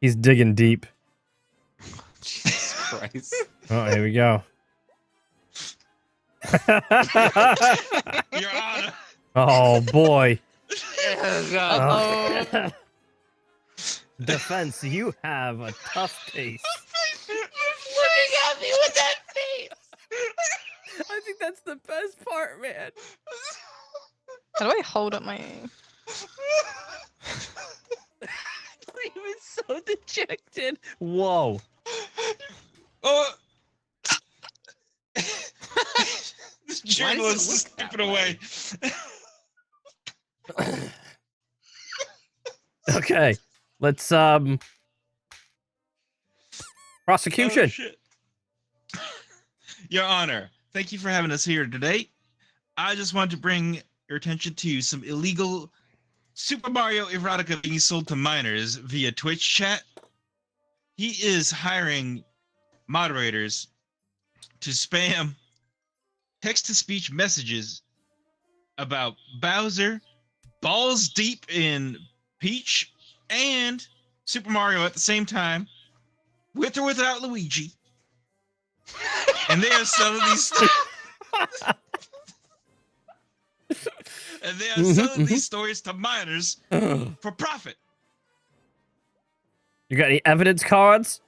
He's digging deep. Jesus Christ. Oh, here we go. Your Honor. Oh boy. Oh, God. Oh. Defense, you have a tough case. Looking at me with that face. I think that's the best part, man. How do I hold up my? He was so dejected. Whoa. Oh. This journalist is slipping away. Okay. Let's prosecution. Oh, shit. Your Honor, thank you for having us here today. I just want to bring your attention to some illegal Super Mario erotica being sold to minors via Twitch chat. He is hiring moderators to spam text-to-speech messages about Bowser, balls deep in Peach, and Super Mario at the same time, with or without Luigi. And they are selling these. And they are selling these stories to minors for profit. You got any evidence cards?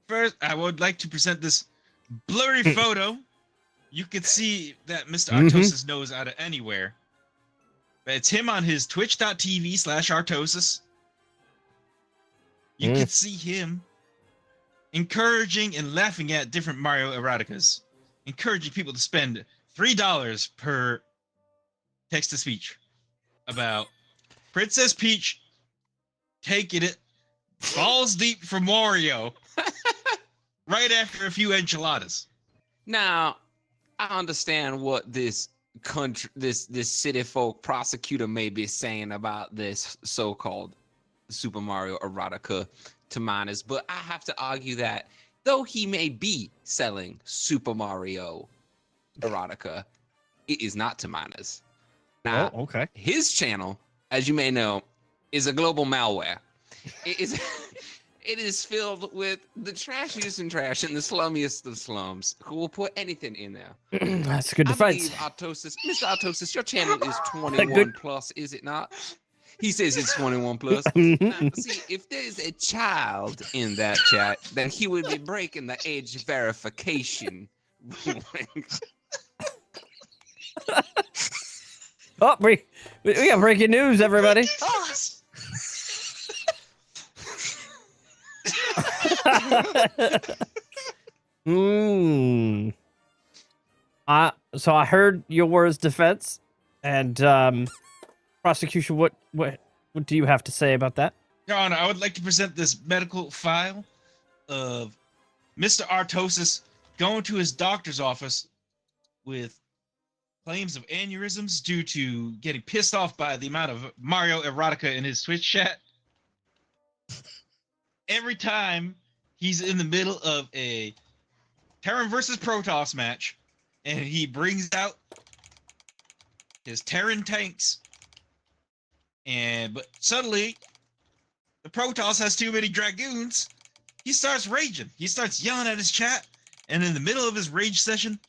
First, I would like to present this blurry photo. You can see that Mr. Artosis knows out of anywhere. But it's him on his twitch.tv/Artosis. You can see him encouraging and laughing at different Mario eroticas. Encouraging people to spend $3 per text-to-speech about Princess Peach taking it balls deep for Mario right after a few enchiladas. Now, I understand what this city folk prosecutor may be saying about this so-called Super Mario erotica to minors, but I have to argue that though he may be selling Super Mario erotica, it is not to minors. Now, okay. his channel, as you may know, is a global malware. It is filled with the trashiest and trash and the slummiest of slums who will put anything in there. That's a good I defense. believe Artosis, Mr. Artosis, your channel is 21 plus, is it not? He says it's 21 plus. Now, see, if there's a child in that chat, then he would be breaking the age verification ruling. Oh, we got breaking news, everybody. So I heard yours defense and prosecution. What do you have to say about that? Your Honor, I would like to present this medical file of Mr. Artosis going to his doctor's office with claims of aneurysms due to getting pissed off by the amount of Mario erotica in his Twitch chat. Every time he's in the middle of a Terran versus Protoss match, and he brings out his Terran tanks, but suddenly the Protoss has too many Dragoons, he starts raging. He starts yelling at his chat, and in the middle of his rage session,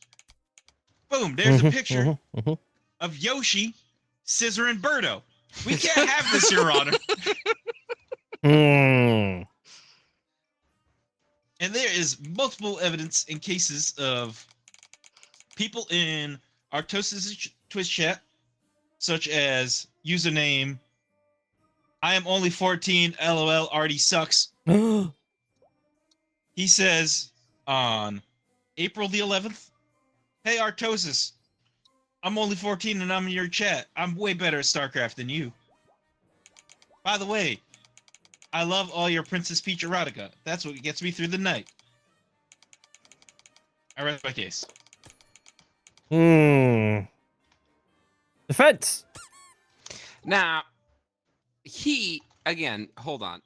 boom, there's a picture of Yoshi scissoring Birdo. We can't have this, Your Honor. And there is multiple evidence in cases of people in Artosis' Twitch chat, such as username I am only 14, LOL already sucks. He says on April the 11th, hey Artosis, I'm only 14 and I'm in your chat. I'm way better at StarCraft than you. By the way, I love all your Princess Peach erotica. That's what gets me through the night. I rest my case. Defense. Now, hold on.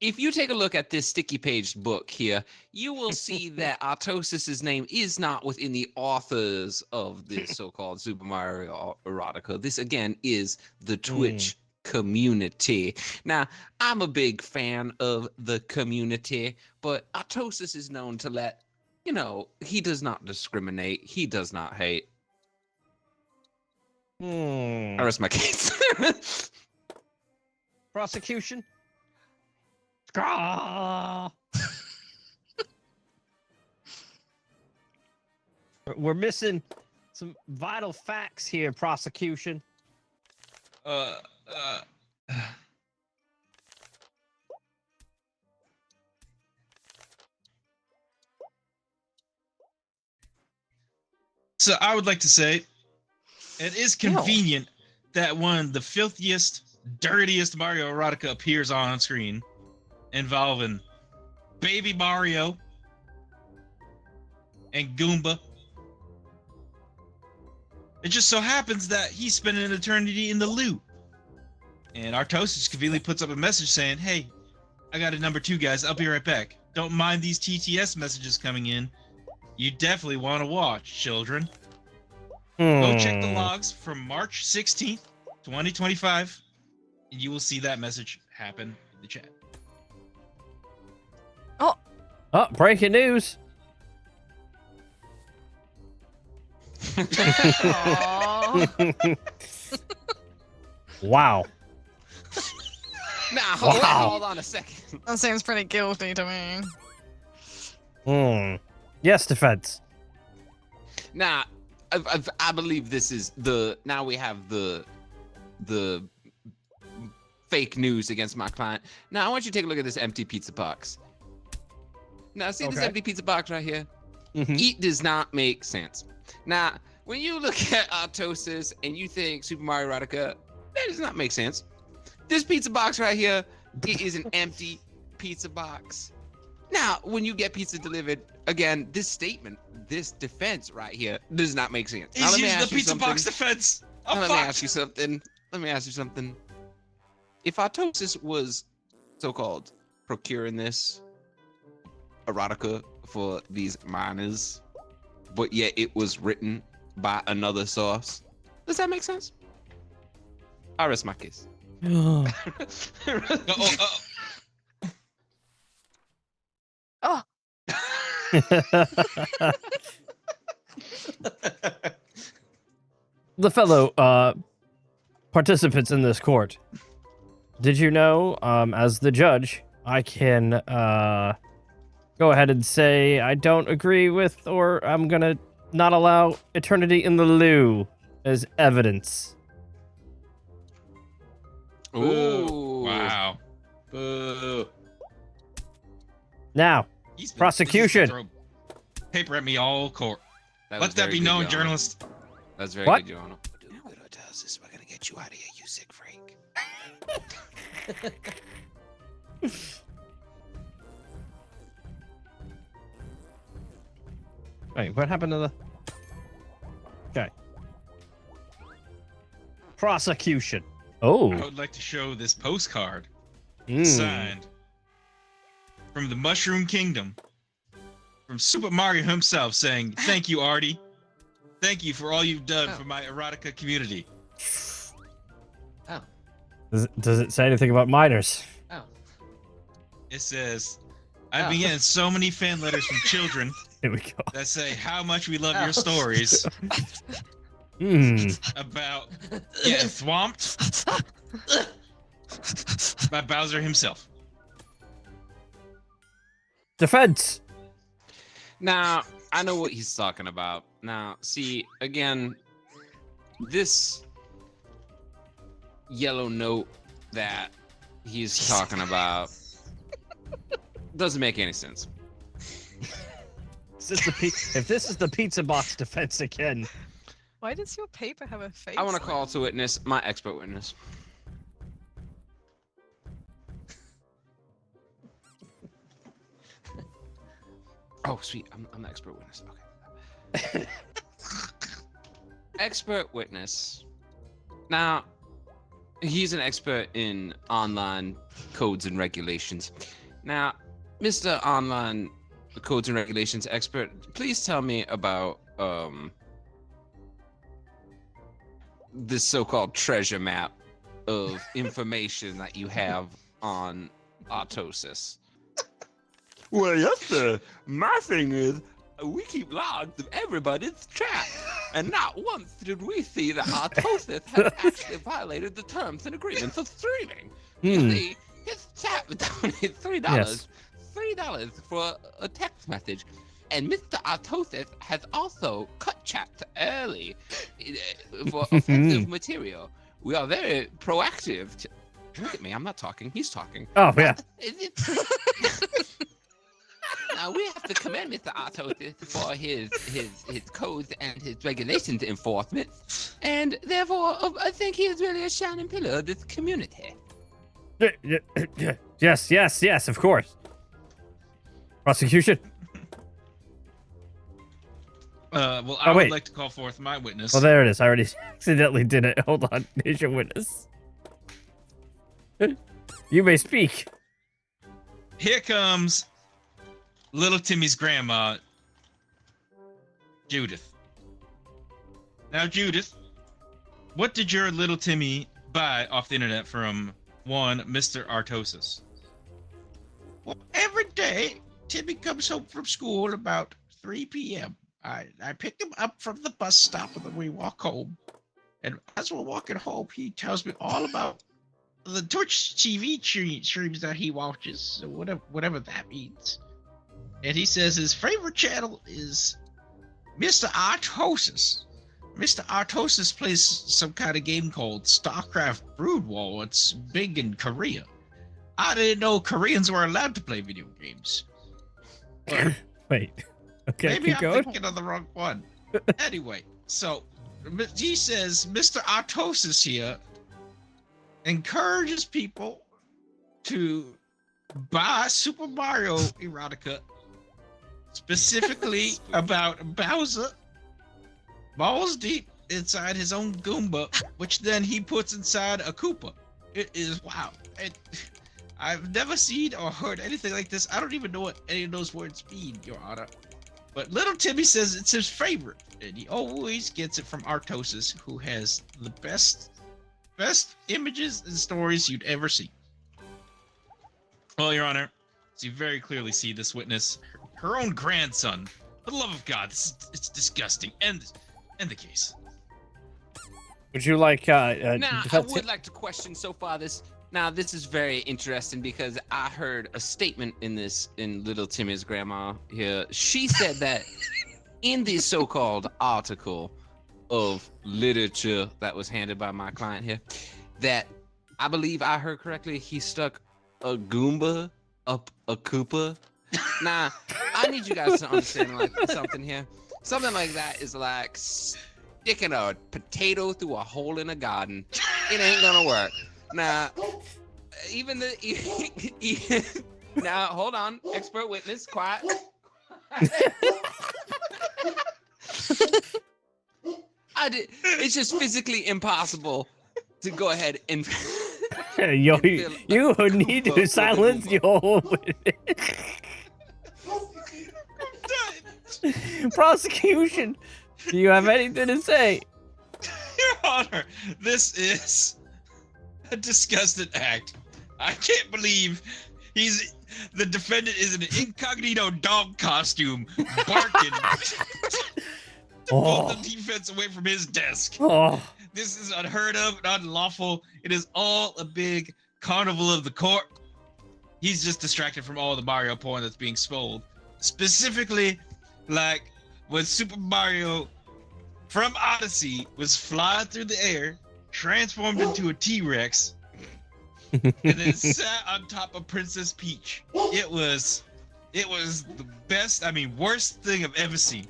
If you take a look at this sticky page book here, you will see that Artosis' name is not within the authors of this so-called Super Mario erotica. This, again, is the Twitch community. Now, I'm a big fan of the community, but Artosis is known to let, he does not discriminate. He does not hate. I rest my case. Prosecution. Skrrr. We're missing some vital facts here, prosecution. So I would like to say, it is convenient that one of the filthiest, dirtiest Mario erotica appears on screen, involving Baby Mario and Goomba. It just so happens that he's spending an eternity in the loo. And Artosis conveniently puts up a message saying, hey, I got a number 2, guys. I'll be right back. Don't mind these TTS messages coming in. You definitely want to watch, children. Go check the logs from March 16th, 2025, and you will see that message happen in the chat. Oh, breaking news. Aw. Wow. Now, Wow. hold on a second. That seems pretty guilty to me. Yes, defense. Now, I believe this is now we have the fake news against my client. Now, I want you to take a look at this empty pizza box. Now, see this Okay. empty pizza box right here? Mhm. It does not make sense. Now, when you look at Artosis and you think Super Mario Erotica, that does not make sense. This pizza box right here, it is an empty pizza box. Now, when you get pizza delivered, again, this statement, this defense right here does not make sense. Now, He's let me using ask the you pizza something. box defense. Now, Oh, let me fuck. ask you something. Let me ask you something. If Artosis was so-called procuring this erotica for these minors, but yet it was written by another source, does that make sense? I rest my case. Oh, The fellow participants in this court, did you know, as the judge, I can go ahead and say I don't agree with, or I'm gonna not allow eternity in the loo as evidence. Ooh. wow. Boo. Now, He's been- Prosecution. he's been throwing paper at me all court. That Let was that very be good, known, Your Honor. journalist. That's very What? good, Your Honor. What tells us we're gonna get you out of here, you sick freak. wait, what happened to the? Okay. Prosecution. Oh. I would like to show this postcard Mm. signed from the Mushroom Kingdom, from Super Mario himself, saying, "Thank you, Artie. Thank you for all you've done Oh. for my erotica community." Oh. Does it say anything about minors? Oh. It says, "I've Oh. been getting so many fan letters from children Here we go. that say how much we love Oh. your stories Hmm. about getting swamped by Bowser himself." Defense. Now, I know what he's talking about. Now, see, again, this yellow note that he's talking about doesn't make any sense. Is this if this is the pizza box defense again. Why does your paper have a face? I want to like call to witness my expert witness. Oh, sweet. I'm the expert witness. Okay. Expert witness. Now, he's an expert in online codes and regulations. Now, Mr. Online Codes and Regulations expert, please tell me about this so-called treasure map of information that you have on Artosis. Well, yes, sir. My thing is, we keep logs of everybody's chat, and not once did we see that Artosis has actually violated the terms and agreements of streaming. You see, his chat donated $3. Yes. $3 for a text message. And Mr. Artosis has also cut chat early for offensive material. We are very proactive. Look at me, I'm not talking, he's talking. Oh, yeah. Now we have to commend Mr. Artosis for his codes and his regulations enforcement, and therefore I think he is really a shining pillar of this community. Yes, of course. Prosecution. Well, I Oh, would wait. like to call forth my witness. Oh, there it is. I already accidentally did it. Hold on. Here's your witness. You may speak. Here comes little Timmy's grandma, Judith. Now, Judith, what did your little Timmy buy off the internet from one Mr. Artosis? Well, every day, Timmy comes home from school about 3 p.m. I pick him up from the bus stop and then we walk home. And as we're walking home, he tells me all about the Twitch TV streams that he watches, so whatever that means. And he says his favorite channel is Mr. Artosis. Mr. Artosis plays some kind of game called StarCraft Brood War. It's big in Korea. I didn't know Koreans were allowed to play video games. But Wait. Okay, maybe keep I'm going. thinking of the wrong one. Anyway, so he says Mr. Artosis here encourages people to buy Super Mario erotica, specifically about Bowser, balls deep inside his own Goomba, which then he puts inside a Koopa. It is wow. I've never seen or heard anything like this. I don't even know what any of those words mean, Your Honor. But little Timmy says it's his favorite, and he always gets it from Artosis, who has the best images and stories you'd ever see. Well, Your Honor, as you very clearly see, this witness, her own grandson, for the love of God, it's disgusting. End the case. Would you like Now, I defense? would like to question so far this. Now, this is very interesting because I heard a statement in little Timmy's grandma here. She said that in the so-called article of literature that was handed by my client here, that I believe I heard correctly, he stuck a Goomba up a Koopa. Now, I need you guys to understand like something here. Something like that is like sticking a potato through a hole in a garden. It ain't gonna work. Now, even now, hold on, expert witness, quiet. It's just physically impossible to go ahead and. You need to silence your prosecution. Do you have anything to say? Your Honor, this is a disgusting act. I can't believe the defendant is in an incognito dog costume, barking to pull the defense away from his desk. Oh, This is unheard of, and unlawful. It is all a big carnival of the court. He's just distracted from all the Mario porn that's being sold. Specifically, like when Super Mario from Odyssey was flying through the air, transformed into a T-Rex, and then sat on top of Princess Peach. It was the best, worst thing I've ever seen.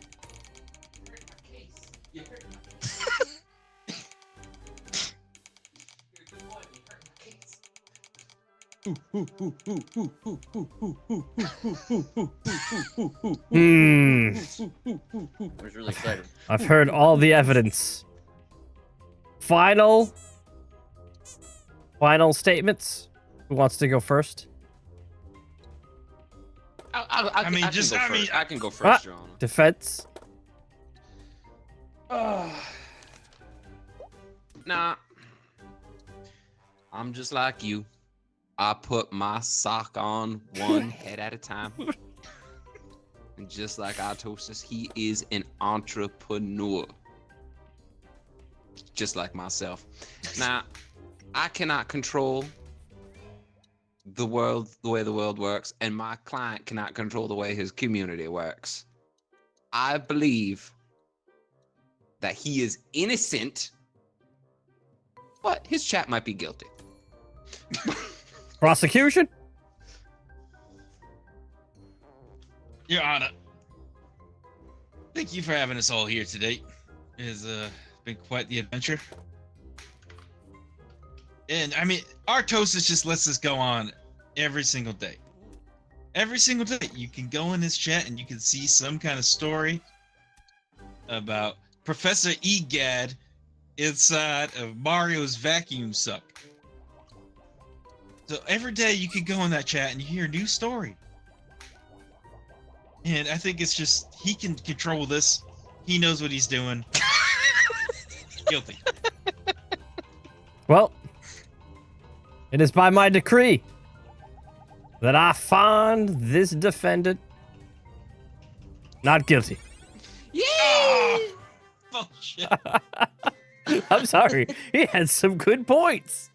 Hmm. I was really excited. I've heard all the evidence. Final statements. Who wants to go first? I can go first, Ah. Your Honor. Defense. Nah. I'm just like you. I put my sock on one head at a time. And just like Artosis, he is an entrepreneur. Just like myself. Now, I cannot control the world the way the world works, and my client cannot control the way his community works. I believe that he is innocent, but his chat might be guilty. Prosecution? Your Honor, thank you for having us all here today. It has been quite the adventure. And I mean, Artosis just lets this go on every single day. Every single day, you can go in his chat and you can see some kind of story about Professor Egad inside of Mario's vacuum suck. So every day you can go in that chat and you hear a new story. And I think it's just, he can control this. He knows what he's doing. Guilty. Well, it is by my decree that I find this defendant not guilty. Oh, bullshit. I'm sorry. He had some good points.